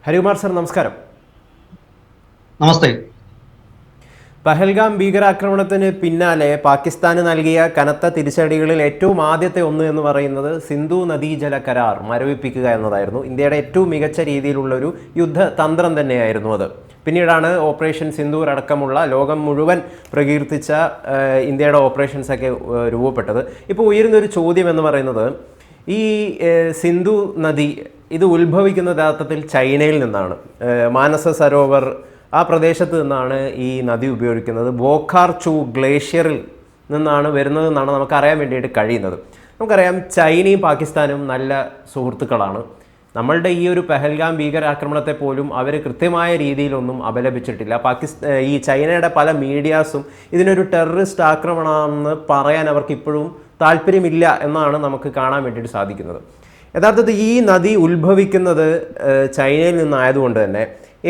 Harikumar sir, നമസ്കാരം. നമസ്തേ. പഹൽഗാം ഭീകരാക്രമണത്തിന് പിന്നാലെ പാകിസ്ഥാന് നൽകിയ കനത്ത തിരിച്ചടികളിൽ ഏറ്റവും ആദ്യത്തെ ഒന്ന് എന്ന് പറയുന്നത് സിന്ധു നദീജല കരാർ മരവിപ്പിക്കുക എന്നതായിരുന്നു. ഇന്ത്യയുടെ ഏറ്റവും മികച്ച രീതിയിലുള്ളൊരു യുദ്ധതന്ത്രം തന്നെയായിരുന്നു അത്. പിന്നീടാണ് ഓപ്പറേഷൻ സിന്ദൂർ അടക്കമുള്ള ലോകം മുഴുവൻ പ്രകീർത്തിച്ച ഇന്ത്യയുടെ ഓപ്പറേഷൻസൊക്കെ രൂപപ്പെട്ടത്. ഇപ്പോൾ ഉയരുന്നൊരു ചോദ്യം എന്ന് പറയുന്നത്, ഈ സിന്ധു നദി ഇത് ഉത്ഭവിക്കുന്ന യഥാർത്ഥത്തിൽ ചൈനയിൽ നിന്നാണ്. മാനസ സരോവർ ആ പ്രദേശത്ത് നിന്നാണ് ഈ നദി ഉപയോഗിക്കുന്നത്. ബോഖാർ ചു ഗ്ലേഷ്യറിൽ നിന്നാണ് വരുന്നതെന്നാണ് നമുക്കറിയാൻ വേണ്ടിയിട്ട് കഴിയുന്നത്. നമുക്കറിയാം ചൈനയും പാകിസ്ഥാനും നല്ല സുഹൃത്തുക്കളാണ്. നമ്മളുടെ ഈ ഒരു പഹൽഗാം ഭീകരാക്രമണത്തെ പോലും അവർ കൃത്യമായ രീതിയിലൊന്നും അപലപിച്ചിട്ടില്ല. ഈ ചൈനയുടെ പല മീഡിയാസും ഇതിനൊരു ടെററിസ്റ്റ് ആക്രമണമെന്ന് പറയാൻ അവർക്ക് ഇപ്പോഴും താല്പര്യമില്ല എന്നാണ് നമുക്ക് കാണാൻ വേണ്ടിയിട്ട് സാധിക്കുന്നത്. യഥാർത്ഥത്തിൽ ഈ നദി ഉത്ഭവിക്കുന്നത് ചൈനയിൽ നിന്നായതുകൊണ്ട് തന്നെ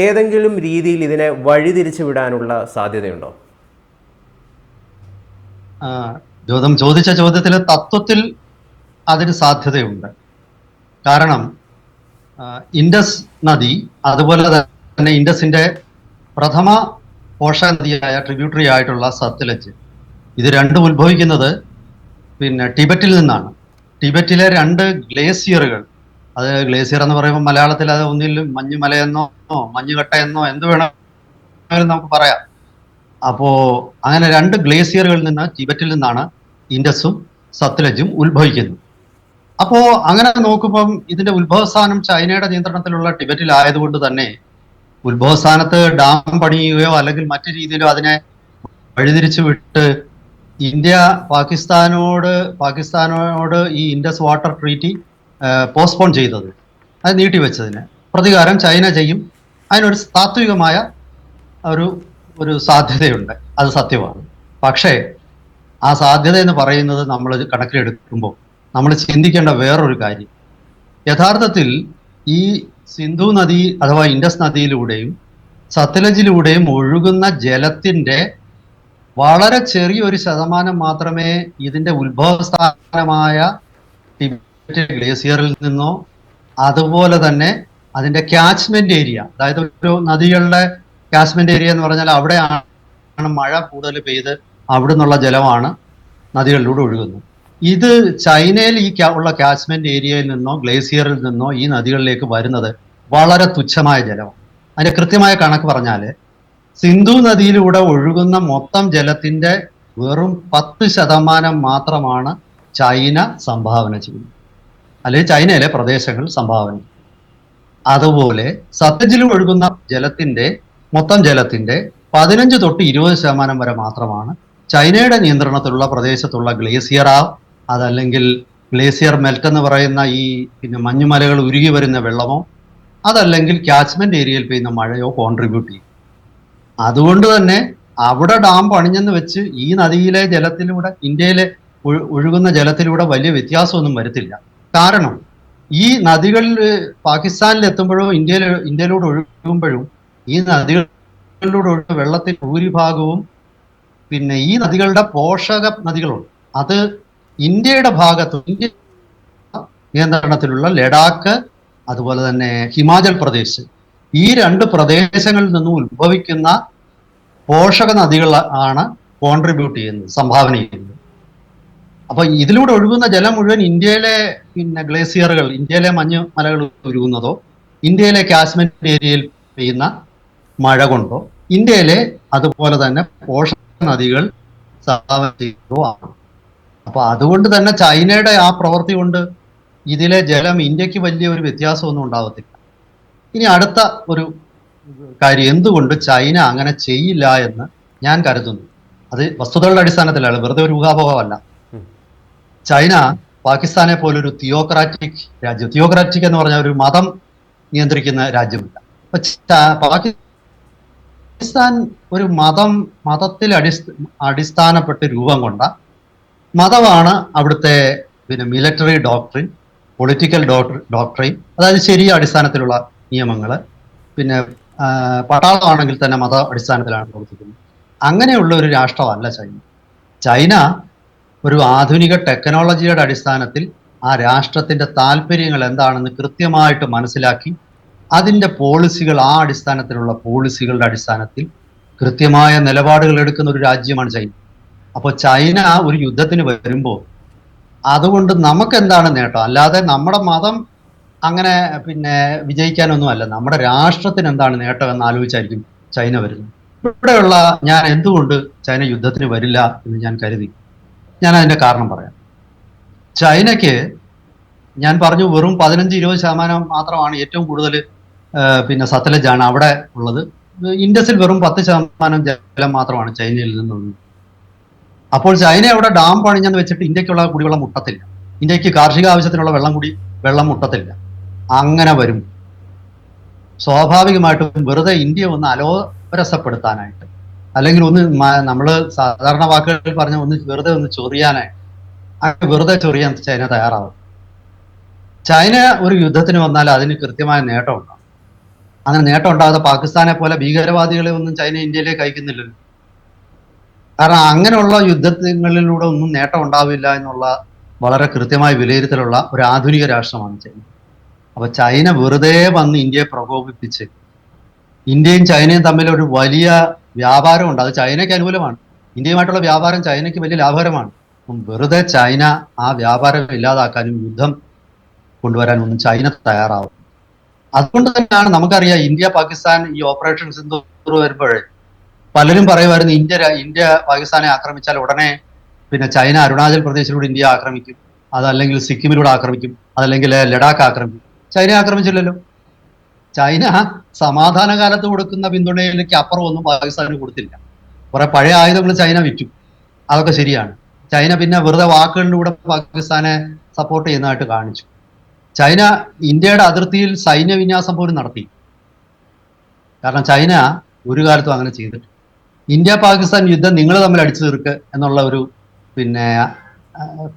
ഏതെങ്കിലും രീതിയിൽ ഇതിനെ വഴിതിരിച്ചു വിടാനുള്ള സാധ്യതയുണ്ടോ? ചോദിച്ച ചോദ്യത്തിൽ തത്വത്തിൽ അതിന് സാധ്യതയുണ്ട്. കാരണം ഇൻഡസ് നദി, അതുപോലെ തന്നെ ഇൻഡസിന്റെ പ്രഥമ പോഷക നദിയായ ട്രിബ്യൂട്ടറി ആയിട്ടുള്ള സത്ലജ്, ഇത് രണ്ടും ഉത്ഭവിക്കുന്നത് ടിബറ്റിൽ നിന്നാണ്. ടിബറ്റിലെ രണ്ട് ഗ്ലേസിയറുകൾ, അത് ഗ്ലേസിയർ എന്ന് പറയുമ്പോൾ മലയാളത്തിൽ അത് ഒന്നിൽ മഞ്ഞുമലയെന്നോ മഞ്ഞുകട്ടയെന്നോ എന്ത് വേണമെങ്കിലും നമുക്ക് പറയാം. അപ്പോ അങ്ങനെ രണ്ട് ഗ്ലേസിയറുകളിൽ നിന്ന്, ടിബറ്റിൽ നിന്നാണ് ഇൻഡസും സത്ലജും ഉത്ഭവിക്കുന്നത്. അപ്പോ അങ്ങനെ നോക്കുമ്പം ഇതിന്റെ ഉത്ഭവസ്ഥാനം ചൈനയുടെ നിയന്ത്രണത്തിലുള്ള ടിബറ്റിലായതുകൊണ്ട് തന്നെ ഉത്ഭവസ്ഥാനത്ത് ഡാം പണിയുകയോ അല്ലെങ്കിൽ മറ്റു രീതിയിലോ അതിനെ വഴിതിരിച്ചു വിട്ട് ഇന്ത്യ പാകിസ്ഥാനോട് ഈ ഇൻഡസ് വാട്ടർ ട്രീറ്റി പോസ്റ്റ്പോൺ ചെയ്തത്, അത് നീട്ടിവെച്ചതിന് പ്രതികാരം ചൈന ചെയ്യും. അതിനൊരു താത്വികമായ ഒരു സാധ്യതയുണ്ട്, അത് സത്യമാണ്. പക്ഷേ ആ സാധ്യത എന്ന് പറയുന്നത് നമ്മൾ കണക്കിലെടുക്കുമ്പോൾ നമ്മൾ ചിന്തിക്കേണ്ട വേറൊരു കാര്യം, യഥാർത്ഥത്തിൽ ഈ സിന്ധു നദി അഥവാ ഇൻഡസ് നദിയിലൂടെയും സത്ലജിലൂടെയും ഒഴുകുന്ന ജലത്തിന്റെ വളരെ ചെറിയൊരു ശതമാനം മാത്രമേ ഇതിന്റെ ഉത്ഭവസ്ഥാനമായ ടിബറ്റ് ഗ്ലേസിയറിൽ നിന്നോ അതുപോലെ തന്നെ അതിന്റെ ക്യാച്ച്മെന്റ് ഏരിയ, അതായത് ഒരു നദികളുടെ ക്യാച്ച്മെന്റ് ഏരിയ എന്ന് പറഞ്ഞാൽ അവിടെയാണ് മഴ കൂടുതൽ പെയ്ത് അവിടെ നിന്നുള്ള ജലമാണ് നദികളിലൂടെ ഒഴുകുന്നത്. ഇത് ചൈനയിൽ ഉള്ള ക്യാച്ച്മെന്റ് ഏരിയയിൽ നിന്നോ ഗ്ലേസിയറിൽ നിന്നോ ഈ നദികളിലേക്ക് വരുന്നത് വളരെ തുച്ഛമായ ജലമാണ്. അതിന്റെ കൃത്യമായ കണക്ക് പറഞ്ഞാൽ സിന്ധു നദിയിലൂടെ ഒഴുകുന്ന മൊത്തം ജലത്തിന്റെ വെറും 10% മാത്രമാണ് ചൈന സംഭാവന ചെയ്യുന്നത്, അല്ലെങ്കിൽ ചൈനയിലെ പ്രദേശങ്ങൾ സംഭാവന. അതുപോലെ സത്ലജിൽ ഒഴുകുന്ന മൊത്തം ജലത്തിന്റെ 15 തൊട്ട് 20% വരെ മാത്രമാണ് ചൈനയുടെ നിയന്ത്രണത്തിലുള്ള പ്രദേശത്തുള്ള അതല്ലെങ്കിൽ ഗ്ലേസിയർ മെൽറ്റ് എന്ന് പറയുന്ന ഈ മഞ്ഞുമലകൾ ഉരുകി വരുന്ന വെള്ളമോ അതല്ലെങ്കിൽ ക്യാച്ച്മെന്റ് ഏരിയയിൽ പെയ്യുന്ന മഴയോ കോൺട്രിബ്യൂട്ട് ചെയ്യും. അതുകൊണ്ട് തന്നെ അവിടെ ഡാം പണിഞ്ഞെന്ന് വെച്ച് ഈ നദിയിലെ ജലത്തിലൂടെ, ഇന്ത്യയിലെ ഒഴുകുന്ന ജലത്തിലൂടെ വലിയ വ്യത്യാസമൊന്നും വരുത്തില്ല. കാരണം ഈ നദികളിൽ പാകിസ്ഥാനിൽ എത്തുമ്പോഴും ഇന്ത്യയിലൂടെ ഒഴുകുമ്പോഴും ഈ നദികളിലൂടെ ഒഴുകുന്ന വെള്ളത്തിൽ ഭൂരിഭാഗവും ഈ നദികളുടെ പോഷക നദികളുണ്ട്. അത് ഇന്ത്യയുടെ ഭാഗത്ത്, ഇന്ത്യ നിയന്ത്രണത്തിലുള്ള ലഡാക്ക് അതുപോലെ തന്നെ ഹിമാചൽ പ്രദേശ്, ഈ രണ്ട് പ്രദേശങ്ങളിൽ നിന്നും ഉത്ഭവിക്കുന്ന പോഷക നദികൾ ആണ് കോൺട്രിബ്യൂട്ട് ചെയ്യുന്നത്, സംഭാവന ചെയ്യുന്നത്. അപ്പൊ ഇതിലൂടെ ഒഴുകുന്ന ജലം മുഴുവൻ ഇന്ത്യയിലെ ഗ്ലേസിയറുകൾ, ഇന്ത്യയിലെ മഞ്ഞുമലകൾ ഒഴുകുന്നതോ ഇന്ത്യയിലെ കാശ്മീർ ഏരിയയിൽ പെയ്യുന്ന മഴ കൊണ്ടോ ഇന്ത്യയിലെ അതുപോലെ തന്നെ പോഷക നദികൾ സംഭാവന ചെയ്യുന്നതോ ആണ്. അപ്പൊ അതുകൊണ്ട് തന്നെ ചൈനയുടെ ആ പ്രവൃത്തി കൊണ്ട് ഇതിലെ ജലം ഇന്ത്യക്ക് വലിയ ഒരു വ്യത്യാസമൊന്നും ഉണ്ടാവത്തില്ല. ഇനി അടുത്ത ഒരു കാര്യം, എന്തുകൊണ്ട് ചൈന അങ്ങനെ ചെയ്യില്ല എന്ന് ഞാൻ കരുതുന്നു. അത് വസ്തുതകളുടെ അടിസ്ഥാനത്തിലാണ്, വെറുതെ ഒരു ഊഹാപോഹമല്ല. ചൈന പാകിസ്ഥാനെ പോലൊരു തിയോക്രാറ്റിക് രാജ്യം, തിയോക്രാറ്റിക് എന്ന് പറഞ്ഞ ഒരു മതം നിയന്ത്രിക്കുന്ന രാജ്യമല്ല. പാകിസ്ഥാൻ ഒരു മതത്തിൽ അടിസ്ഥാനപ്പെട്ട് രൂപം കൊണ്ട മതമാണ്. അവിടുത്തെ മിലിറ്ററി ഡോക്ട്രിൻ, പൊളിറ്റിക്കൽ ഡോക്ട്രിൻ, അതായത് ശരിയ അടിസ്ഥാനത്തിലുള്ള നിയമങ്ങൾ, പട്ടാളമാണെങ്കിൽ തന്നെ മത അടിസ്ഥാനത്തിലാണ് പ്രവർത്തിക്കുന്നത്. അങ്ങനെയുള്ള ഒരു രാഷ്ട്രമല്ല ചൈന. ചൈന ഒരു ആധുനിക ടെക്നോളജിയുടെ അടിസ്ഥാനത്തിൽ ആ രാഷ്ട്രത്തിന്റെ താല്പര്യങ്ങൾ എന്താണെന്ന് കൃത്യമായിട്ട് മനസ്സിലാക്കി അതിൻ്റെ പോളിസികൾ, ആ അടിസ്ഥാനത്തിലുള്ള പോളിസികളുടെ അടിസ്ഥാനത്തിൽ കൃത്യമായ നിലപാടുകൾ എടുക്കുന്ന ഒരു രാജ്യമാണ് ചൈന. അപ്പോൾ ചൈന ഒരു യുദ്ധത്തിന് വരുമ്പോൾ അതുകൊണ്ട് നമുക്ക് എന്താണ് നേട്ടം? അല്ലാതെ നമ്മുടെ മതം അങ്ങനെ വിജയിക്കാനൊന്നുമല്ല, നമ്മുടെ രാഷ്ട്രത്തിന് എന്താണ് നേട്ടം എന്ന് ആലോചിച്ചായിരിക്കും ചൈന വരുന്നത്. ഇവിടെയുള്ള ഞാൻ എന്തുകൊണ്ട് ചൈന യുദ്ധത്തിന് വരില്ല എന്ന് ഞാൻ കരുതി. ഞാൻ അതിന്റെ കാരണം പറയാം. ചൈനയ്ക്ക് ഞാൻ പറഞ്ഞു വെറും 15-20% മാത്രമാണ് ഏറ്റവും കൂടുതൽ സത്ലജാണ് അവിടെ ഉള്ളത്. ഇൻഡസിൽ വെറും 10% ജലം മാത്രമാണ് ചൈനയിൽ നിന്നുള്ളത്. അപ്പോൾ ചൈന അവിടെ ഡാം പണിഞ്ഞെന്ന് വെച്ചിട്ട് ഇന്ത്യക്കുള്ള കുടിവെള്ളം മുട്ടത്തില്ല, ഇന്ത്യക്ക് കാർഷിക ആവശ്യത്തിനുള്ള വെള്ളം മുട്ടത്തില്ല. അങ്ങനെ വരും സ്വാഭാവികമായിട്ടും വെറുതെ ഇന്ത്യ ഒന്ന് അലോരസപ്പെടുത്താനായിട്ട്, അല്ലെങ്കിൽ ഒന്ന് നമ്മൾ സാധാരണ വാക്കുകൾ പറഞ്ഞ വെറുതെ ഒന്ന് ചൊറിയാനായിട്ട്, വെറുതെ ചൊറിയാൻ ചൈന തയ്യാറാവും. ചൈന ഒരു യുദ്ധത്തിന് വന്നാൽ അതിന് കൃത്യമായ നേട്ടം ഉണ്ടാവും. അങ്ങനെ നേട്ടം ഉണ്ടാകാതെ പാകിസ്ഥാനെ പോലെ ഭീകരവാദികളെ ഒന്നും ചൈന ഇന്ത്യയിലേക്ക് അയക്കുന്നില്ലല്ലോ. കാരണം അങ്ങനെയുള്ള യുദ്ധങ്ങളിലൂടെ ഒന്നും നേട്ടം ഉണ്ടാവില്ല എന്നുള്ള വളരെ കൃത്യമായ വിലയിരുത്തലുള്ള ഒരു ആധുനിക രാഷ്ട്രമാണ് ചൈന. അപ്പൊ ചൈന വെറുതെ വന്ന് ഇന്ത്യയെ പ്രകോപിപ്പിച്ച്, ഇന്ത്യയും ചൈനയും തമ്മിൽ ഒരു വലിയ വ്യാപാരമുണ്ട്, അത് ചൈനയ്ക്ക് അനുകൂലമാണ്. ഇന്ത്യയുമായിട്ടുള്ള വ്യാപാരം ചൈനയ്ക്ക് വലിയ ലാഭകരമാണ്. വെറുതെ ചൈന ആ വ്യാപാരം ഇല്ലാതാക്കാനും യുദ്ധം കൊണ്ടുവരാനും ഒന്നും ചൈന തയ്യാറാവും. അതുകൊണ്ട് തന്നെയാണ് നമുക്കറിയാം ഇന്ത്യ പാകിസ്ഥാൻ ഈ ഓപ്പറേഷൻ സിന്ദൂർ വരുമ്പോഴേ പലരും പറയുമായിരുന്നു ഇന്ത്യ പാകിസ്ഥാനെ ആക്രമിച്ചാൽ ഉടനെ ചൈന അരുണാചൽ പ്രദേശിലൂടെ ഇന്ത്യ ആക്രമിക്കും, അതല്ലെങ്കിൽ സിക്കിമിലൂടെ ആക്രമിക്കും, അതല്ലെങ്കിൽ ലഡാക്ക് ആക്രമിക്കും. ചൈന ആക്രമിച്ചില്ലല്ലോ. ചൈന സമാധാന കാലത്ത് കൊടുക്കുന്ന പിന്തുണയിലേക്ക് അപ്പുറം ഒന്നും പാകിസ്ഥാന് കൊടുത്തില്ല. കുറെ പഴയ ആയുധങ്ങൾ ചൈന വിറ്റു, അതൊക്കെ ശരിയാണ്. ചൈന വെറുതെ വാക്കുകളിലൂടെ പാകിസ്ഥാനെ സപ്പോർട്ട് ചെയ്യുന്നതായിട്ട് കാണിച്ചു. ചൈന ഇന്ത്യയുടെ അതിർത്തിയിൽ സൈന്യ വിന്യാസം പോലും നടത്തി. കാരണം ചൈന ഒരു കാലത്തും അങ്ങനെ ചെയ്തിട്ട്. ഇന്ത്യ പാകിസ്ഥാൻ യുദ്ധം നിങ്ങൾ തമ്മിൽ അടിച്ചു തീർക്ക് എന്നുള്ള ഒരു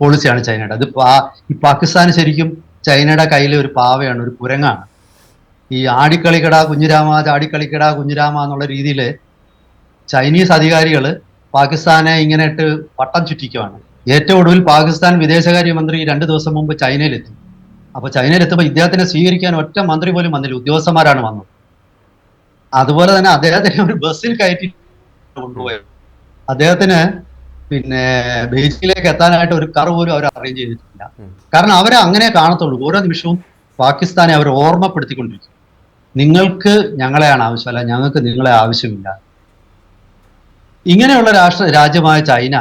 പോളിസിയാണ് ചൈനയുടെ. അത് ഈ പാകിസ്ഥാൻ ശരിക്കും ചൈനയുടെ കയ്യിലെ ഒരു പാവയാണ്, ഒരു കുരങ്ങാണ്. ഈ ആടിക്കളിക്കട കുഞ്ഞിരാമ, ചാടിക്കളിക്കട കുഞ്ഞിരാമ എന്നുള്ള രീതിയിൽ ചൈനീസ് അധികാരികൾ പാകിസ്ഥാനെ ഇങ്ങനെ ഇട്ട് വട്ടം ചുറ്റിക്കുവാണ്. ഏറ്റവും ഒടുവിൽ പാകിസ്ഥാൻ വിദേശകാര്യമന്ത്രി 2 ദിവസം മുമ്പ് ചൈനയിലെത്തി. അപ്പൊ ചൈനയിലെത്തുമ്പോൾ ഇദ്ദേഹത്തിനെ സ്വീകരിക്കാൻ ഒറ്റ മന്ത്രി പോലും വന്നില്ല, ഉദ്യോഗസ്ഥന്മാരാണ് വന്നത്. അതുപോലെ തന്നെ അദ്ദേഹത്തിനെ ഒരു ബസ്സിൽ കയറ്റി കൊണ്ടുപോയത്. അദ്ദേഹത്തിന് ബെയ്ജിങ്ങിലേക്ക് എത്താനായിട്ട് ഒരു കാർ പോലും അവർ അറേഞ്ച് ചെയ്തിട്ടില്ല. കാരണം അവരെ അങ്ങനെ കാണത്തുള്ളൂ. ഓരോ നിമിഷവും പാകിസ്ഥാനെ അവർ ഓർമ്മപ്പെടുത്തിക്കൊണ്ടിരിക്കും, നിങ്ങൾക്ക് ഞങ്ങളെയാണ് ആവശ്യം, അല്ല ഞങ്ങൾക്ക് നിങ്ങളെ ആവശ്യമില്ല. ഇങ്ങനെയുള്ള രാജ്യമായ ചൈന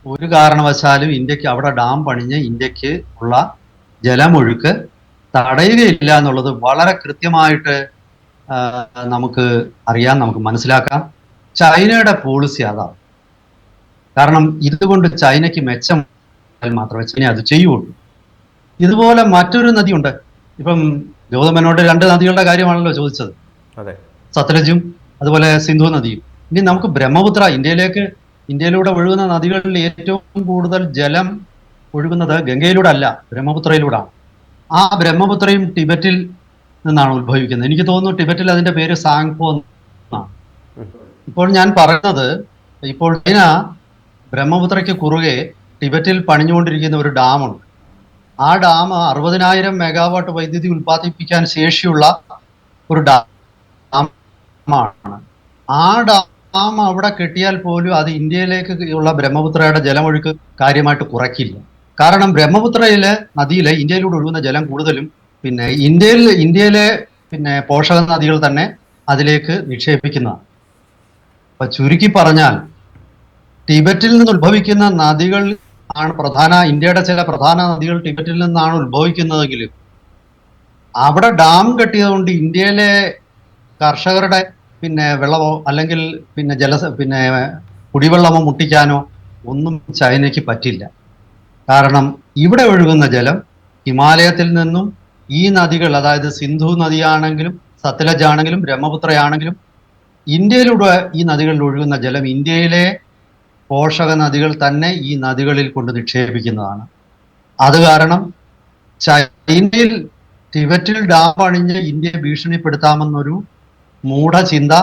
ഒരു കാരണവശാലും ഇന്ത്യക്ക് അവിടെ ഡാം പണിഞ്ഞ് ഇന്ത്യക്ക് ഉള്ള ജലമൊഴുക്ക് തടയുകയില്ല എന്നുള്ളത് വളരെ കൃത്യമായിട്ട് നമുക്ക് അറിയാം, നമുക്ക് മനസ്സിലാക്കാം. ചൈനയുടെ പോളിസി അതാണ്. കാരണം ഇതുകൊണ്ട് ചൈനയ്ക്ക് മെച്ചം മാത്രമേ ചൈന അത് ചെയ്യുള്ളൂ. ഇതുപോലെ മറ്റൊരു നദിയുണ്ട്. ഇപ്പം ഗൗതമനോട് 2 നദികളുടെ കാര്യമാണല്ലോ ചോദിച്ചത്, സത്ലജും അതുപോലെ സിന്ധു നദിയും. ഇനി നമുക്ക് ബ്രഹ്മപുത്ര, ഇന്ത്യയിലൂടെ ഒഴുകുന്ന നദികളിൽ ഏറ്റവും കൂടുതൽ ജലം ഒഴുകുന്നത് ഗംഗയിലൂടെ അല്ല, ബ്രഹ്മപുത്രയിലൂടെയാണ്. ആ ബ്രഹ്മപുത്രയും ടിബറ്റിൽ നിന്നാണ് ഉത്ഭവിക്കുന്നത്. എനിക്ക് തോന്നുന്നു ടിബറ്റിൽ അതിന്റെ പേര് സാങ്പോ എന്നാണ്. ഇപ്പോൾ ഞാൻ പറയുന്നത്, ഇപ്പോൾ ചൈന ബ്രഹ്മപുത്രയ്ക്ക് കുറുകെ ടിബറ്റിൽ പണിഞ്ഞുകൊണ്ടിരിക്കുന്ന ഒരു ഡാമുണ്ട്. ആ ഡാം 60,000 മെഗാവാട്ട് വൈദ്യുതി ഉൽപ്പാദിപ്പിക്കാൻ ശേഷിയുള്ള ഒരു ഡാമാണ്. ആ ഡാം അവിടെ കെട്ടിയാൽ പോലും അത് ഇന്ത്യയിലേക്ക് ഉള്ള ബ്രഹ്മപുത്രയുടെ ജലമൊഴുക്ക് കാര്യമായിട്ട് കുറയ്ക്കില്ല. കാരണം ബ്രഹ്മപുത്രയിലെ നദിയിലെ ഇന്ത്യയിലൂടെ ഒഴുകുന്ന ജലം കൂടുതലും ഇന്ത്യയിലെ പോഷക നദികൾ തന്നെ അതിലേക്ക് നിക്ഷേപിക്കുന്നതാണ്. അപ്പൊ ചുരുക്കി പറഞ്ഞാൽ ടിബറ്റിൽ നിന്ന് ഉത്ഭവിക്കുന്ന നദികൾ ആണ് ഇന്ത്യയുടെ ചില പ്രധാന നദികൾ ടിബറ്റിൽ നിന്നാണ് ഉത്ഭവിക്കുന്നതെങ്കിലും അവിടെ ഡാം കെട്ടിയതുകൊണ്ട് ഇന്ത്യയിലെ കർഷകരുടെ വെള്ളമോ അല്ലെങ്കിൽ കുടിവെള്ളമോ മുട്ടിക്കാനോ ഒന്നും ചൈനയ്ക്ക് പറ്റില്ല. കാരണം ഇവിടെ ഒഴുകുന്ന ജലം ഹിമാലയത്തിൽ നിന്നും ഈ നദികൾ, അതായത് സിന്ധു നദിയാണെങ്കിലും സത്ലജ് ആണെങ്കിലും ബ്രഹ്മപുത്രയാണെങ്കിലും ഇന്ത്യയിലൂടെ ഈ നദികളിൽ ഒഴുകുന്ന ജലം ഇന്ത്യയിലെ പോഷക നദികൾ തന്നെ ഈ നദികളിൽ കൊണ്ട് നിക്ഷേപിക്കുന്നതാണ്. അത് കാരണം ചൈനയിൽ ടിബറ്റിൽ ഡാം പണിഞ്ഞ് ഇന്ത്യയെ ഭീഷണിപ്പെടുത്താമെന്നൊരു മൂഢചിന്ത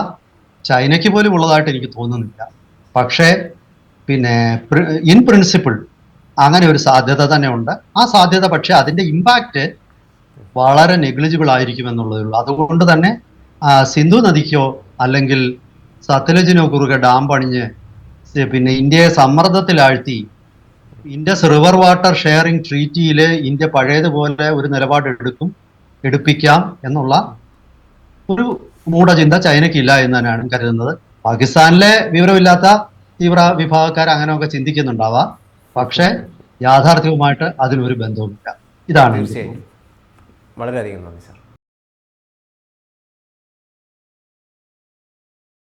ചൈനയ്ക്ക് പോലും ഉള്ളതായിട്ട് എനിക്ക് തോന്നുന്നില്ല. പക്ഷേ ഇൻ പ്രിൻസിപ്പിൾ അങ്ങനെ ഒരു സാധ്യത തന്നെ ഉണ്ട്. ആ സാധ്യത, പക്ഷെ അതിന്റെ ഇമ്പാക്റ്റ് വളരെ നെഗ്ലിജിബിൾ ആയിരിക്കും എന്നുള്ളതേ ഉള്ളൂ. അതുകൊണ്ട് തന്നെ സിന്ധു നദിക്കോ അല്ലെങ്കിൽ സത്ലജിനോ കുറുകെ ഡാം പണിഞ്ഞ് പിന്നെ ഇന്ത്യയെ സമ്മർദ്ദത്തിലാഴ്ത്തി ഇൻഡസ് റിവർ വാട്ടർ ഷെയറിംഗ് ട്രീറ്റിയിൽ ഇന്ത്യ പഴയതുപോലെ ഒരു നിലപാട് എടുപ്പിക്കാം എന്നുള്ള ഒരു മൂഢചിന്ത ചൈനയ്ക്കില്ല എന്ന് തന്നെയാണ് കരുതുന്നത്. പാകിസ്ഥാനിലെ വിവരമില്ലാത്ത തീവ്ര വിഭാഗക്കാർ അങ്ങനെയൊക്കെ ചിന്തിക്കുന്നുണ്ടാവാം, പക്ഷേ യാഥാർത്ഥ്യവുമായിട്ട് അതിനൊരു ബന്ധവുമില്ല. ഇതാണ് തീർച്ചയായും. വളരെയധികം നന്ദി സാർ.